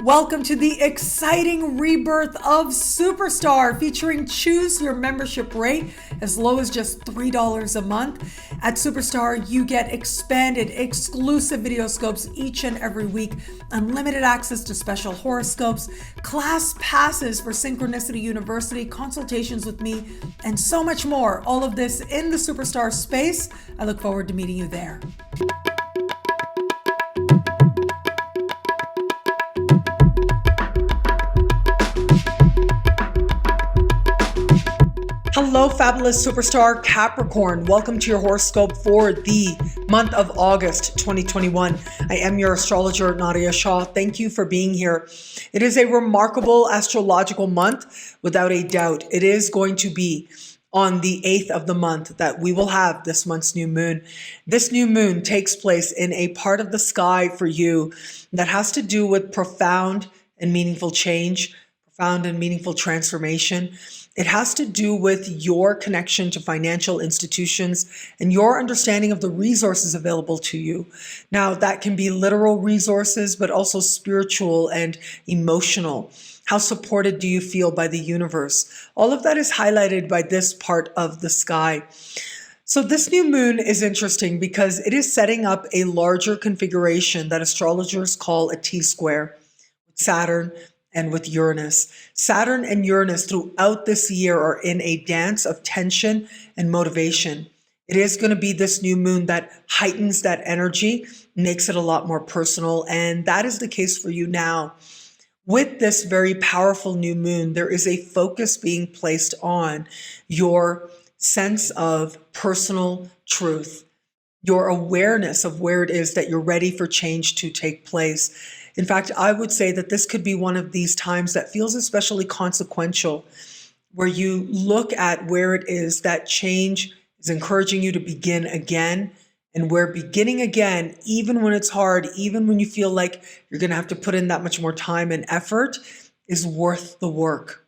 Welcome to the exciting rebirth of Superstar, featuring choose your membership rate as low as just $3 a month. At Superstar, you get expanded, exclusive video scopes each and every week, unlimited access to special horoscopes, class passes for Synchronicity University, consultations with me, and so much more. All of this in the Superstar space. I look forward to meeting you there. Hello, fabulous superstar Capricorn. Welcome to your horoscope for the month of August 2021. I am your astrologer, Nadiya Shah. Thank you for being here. It is a remarkable astrological month, without a doubt. It is going to be on the 8th of the month that we will have this month's new moon. This new moon takes place in a part of the sky for you that has to do with profound and meaningful change, profound and meaningful transformation. It has to do with your connection to financial institutions and your understanding of the resources available to you. Now, that can be literal resources, but also spiritual and emotional. How supported do you feel by the universe? All of that is highlighted by this part of the sky. So this new moon is interesting because it is setting up a larger configuration that astrologers call a T-square with Saturn and with Uranus. Saturn and Uranus throughout this year are in a dance of tension and motivation. It is going to be this new moon that heightens that energy, makes it a lot more personal, and that is the case for you now. With this very powerful new moon, there is a focus being placed on your sense of personal truth, your awareness of where it is that you're ready for change to take place. In fact, I would say that this could be one of these times that feels especially consequential, where you look at where it is that change is encouraging you to begin again, and where beginning again, even when it's hard, even when you feel like you're going to have to put in that much more time and effort, is worth the work.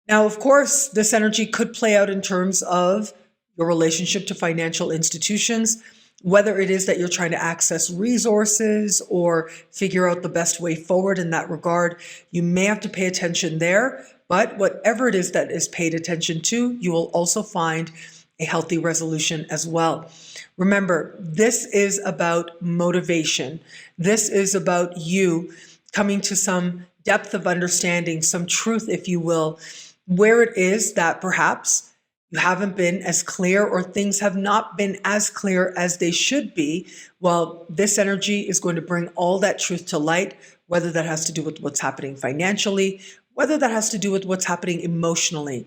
Now, of course, this energy could play out in terms of your relationship to financial institutions, whether it is that you're trying to access resources or figure out the best way forward in that regard. You may have to pay attention there, but whatever it is that is paid attention to, you will also find a healthy resolution as well. Remember, this is about motivation. This is about you coming to some depth of understanding, some truth, if you will, where it is that perhaps you haven't been as clear or things have not been as clear as they should be. Well, this energy is going to bring all that truth to light, whether that has to do with what's happening financially, whether that has to do with what's happening emotionally.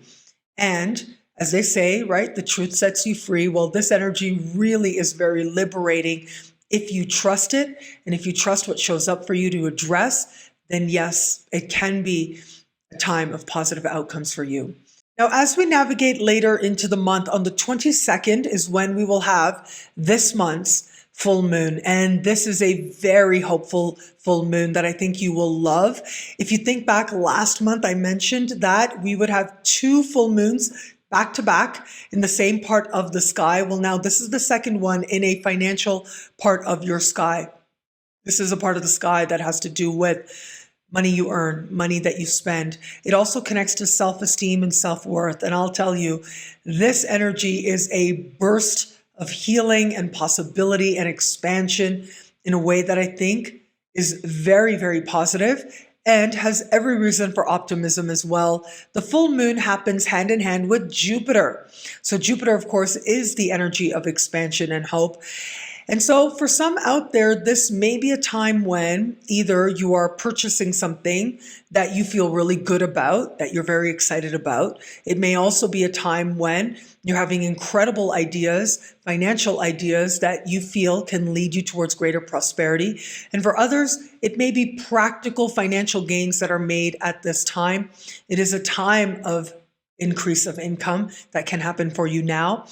And as they say, right, the truth sets you free. Well, this energy really is very liberating. If you trust it, and if you trust what shows up for you to address, then yes, it can be a time of positive outcomes for you. Now, as we navigate later into the month, on the 22nd is when we will have this month's full moon. And this is a very hopeful full moon that I think you will love. If you think back last month, I mentioned that we would have two full moons back to back in the same part of the sky. Well, now this is the second one in a financial part of your sky. This is a part of the sky that has to do with money you earn, money that you spend. It also connects to self-esteem and self-worth. And I'll tell you, this energy is a burst of healing and possibility and expansion in a way that I think is very, very positive and has every reason for optimism as well. The full moon happens hand in hand with Jupiter. So Jupiter, of course, is the energy of expansion and hope. And so for some out there, this may be a time when either you are purchasing something that you feel really good about, that you're very excited about. It may also be a time when you're having incredible ideas, financial ideas that you feel can lead you towards greater prosperity. And for others, it may be practical financial gains that are made at this time. It is a time of increase of income that can happen for you now.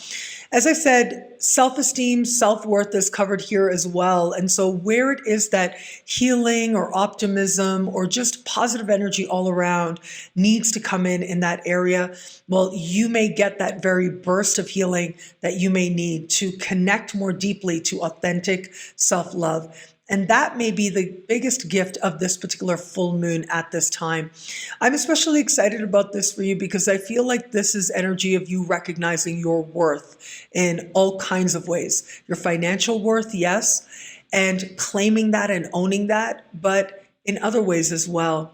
As I said, self-esteem, self-worth is covered here as well. And so where it is that healing or optimism or just positive energy all around needs to come in that area, well, you may get that very burst of healing that you may need to connect more deeply to authentic self-love And that may be the biggest gift of this particular full moon at this time. I'm especially excited about this for you because I feel like this is energy of you recognizing your worth in all kinds of ways. Your financial worth, yes, and claiming that and owning that, but in other ways as well.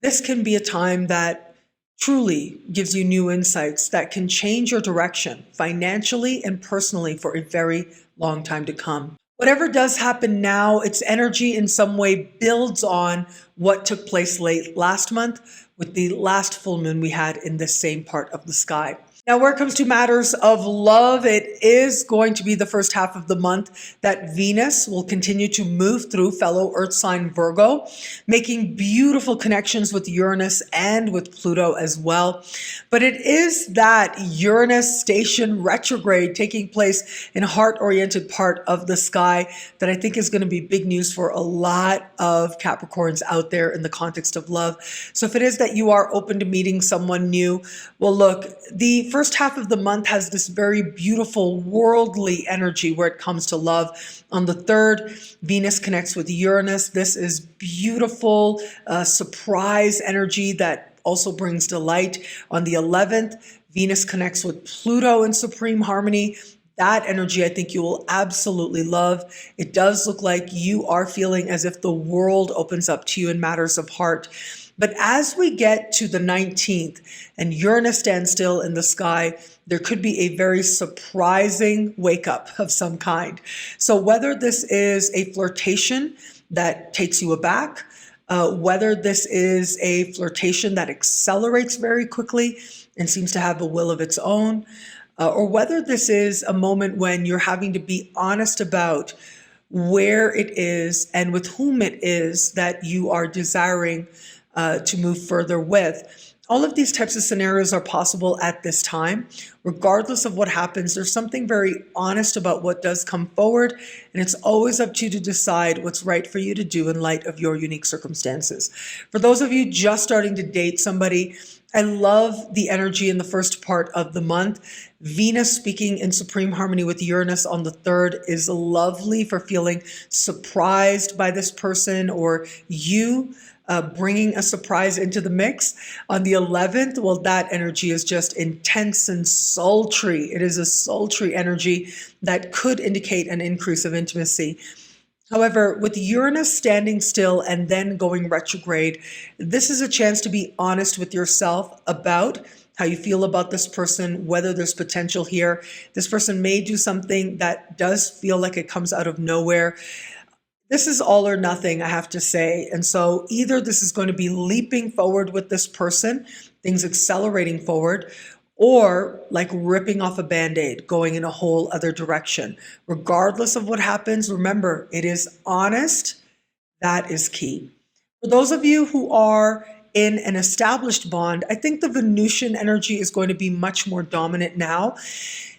This can be a time that truly gives you new insights that can change your direction financially and personally for a very long time to come. Whatever does happen now, its energy in some way builds on what took place late last month with the last full moon we had in this same part of the sky. Now, where it comes to matters of love, it is going to be the first half of the month that Venus will continue to move through fellow Earth sign Virgo, making beautiful connections with Uranus and with Pluto as well. But it is that Uranus station retrograde taking place in a heart-oriented part of the sky that I think is going to be big news for a lot of Capricorns out there in the context of love. So if it is that you are open to meeting someone new, well, look, the first half of the month has this very beautiful worldly energy where it comes to love. On the 3rd, Venus connects with Uranus. This is beautiful surprise energy that also brings delight. On the 11th, Venus connects with Pluto in supreme harmony. That energy, I think you will absolutely love. It does look like you are feeling as if the world opens up to you in matters of heart. But as we get to the 19th and Uranus stands still in the sky, there could be a very surprising wake up of some kind. So whether this is a flirtation that takes you aback, whether this is a flirtation that accelerates very quickly and seems to have a will of its own, or whether this is a moment when you're having to be honest about where it is and with whom it is that you are desiring to move further with. All of these types of scenarios are possible at this time. Regardless of what happens, there's something very honest about what does come forward, and it's always up to you to decide what's right for you to do in light of your unique circumstances. For those of you just starting to date somebody, I love the energy in the first part of the month. Venus speaking in supreme harmony with Uranus on the 3rd is lovely for feeling surprised by this person or you bringing a surprise into the mix. On the 11th, well, that energy is just intense and sultry. It is a sultry energy that could indicate an increase of intimacy. However, with Uranus standing still and then going retrograde, this is a chance to be honest with yourself about how you feel about this person, whether there's potential here. This person may do something that does feel like it comes out of nowhere. This is all or nothing, I have to say. And so either this is going to be leaping forward with this person, things accelerating forward, or like ripping off a Band-Aid, going in a whole other direction. Regardless of what happens, remember, it is honest. That is key. For those of you who are in an established bond, I think the Venusian energy is going to be much more dominant now.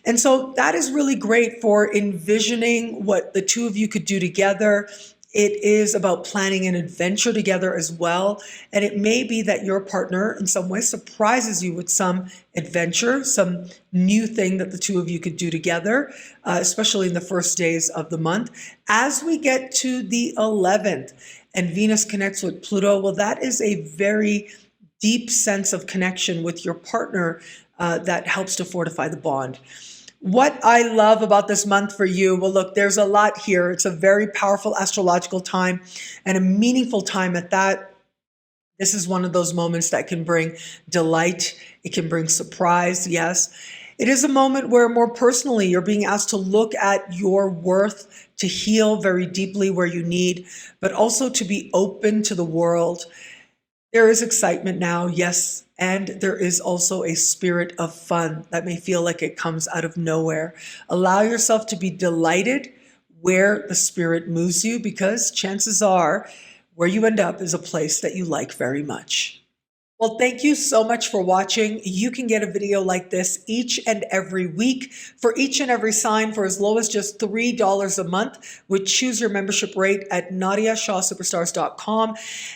And so that is really great for envisioning what the two of you could do together. It is about planning an adventure together as well. And it may be that your partner in some way surprises you with some adventure, some new thing that the two of you could do together, especially in the first days of the month. As we get to the 11th and Venus connects with Pluto, well, that is a very deep sense of connection with your partner that helps to fortify the bond. What I love about this month for you, well, look, there's a lot here. It's a very powerful astrological time and a meaningful time at that. This is one of those moments that can bring delight. It can bring surprise, yes. It is a moment where more personally, you're being asked to look at your worth, to heal very deeply where you need, but also to be open to the world. There is excitement now, yes, and there is also a spirit of fun that may feel like it comes out of nowhere. Allow yourself to be delighted where the spirit moves you, because chances are where you end up is a place that you like very much. Well, thank you so much for watching. You can get a video like this each and every week for each and every sign for as low as just $3 a month, with choose your membership rate at NadiyaShahSuperstars.com.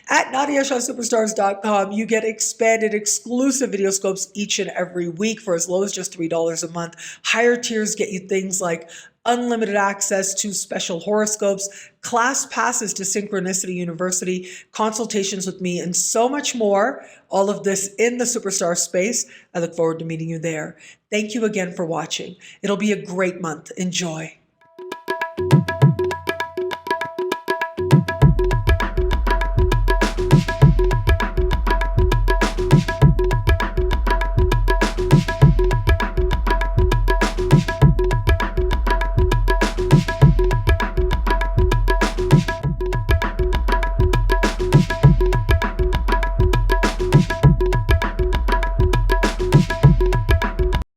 At NadiyaShahSuperstars.com, you get expanded exclusive video scopes each and every week for as low as just $3 a month. Higher tiers get you things like unlimited access to special horoscopes, class passes to Synchronicity University, consultations with me, and so much more. All of this in the Superstar space. I look forward to meeting you there. Thank you again for watching. It'll be a great month. Enjoy.